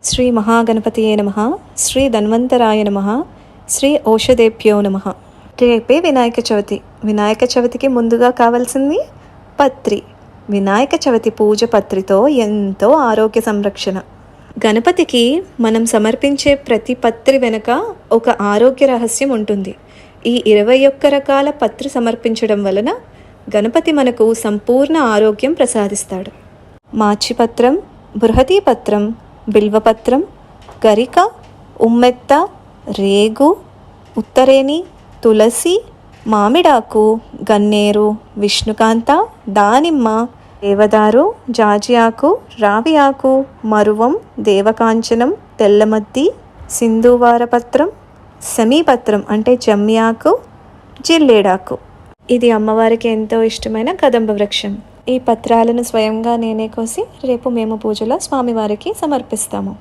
శ్రీ మహాగణపతియే నమః. శ్రీ ధన్వంతరాయ నమః. శ్రీ ఔషధేభ్యో నమః. రేపే వినాయక చవితి. వినాయక చవితికి ముందుగా కావాల్సింది పత్రి. వినాయక చవితి పూజ పత్రితో ఎంతో ఆరోగ్య సంరక్షణ. గణపతికి మనం సమర్పించే ప్రతి పత్రి వెనుక ఒక ఆరోగ్య రహస్యం ఉంటుంది. ఈ 21 రకాల పత్రి సమర్పించడం వలన గణపతి మనకు సంపూర్ణ ఆరోగ్యం ప్రసాదిస్తాడు. మాచిపత్రం, బృహతీపత్రం, బిల్వపత్రం, గరిక, ఉమ్మెత్త, రేగు, ఉత్తరేణి, తులసి, మామిడాకు, గన్నేరు, విష్ణుకాంత, దానిమ్మ, దేవదారు, జాజి ఆకు, రావి ఆకు, మరువం, దేవకాంచనం, తెల్లమద్ది, సింధూవారపత్రం, సమీపత్రం అంటే జమ్మి ఆకు, జిల్లేడాకు. ఇది అమ్మవారికి ఎంతో ఇష్టమైన కదంబ వృక్షం. ఈ పత్రాలను స్వయంగా నేనే కోసి రేపు మేము పూజలో స్వామివారికి సమర్పిస్తాము.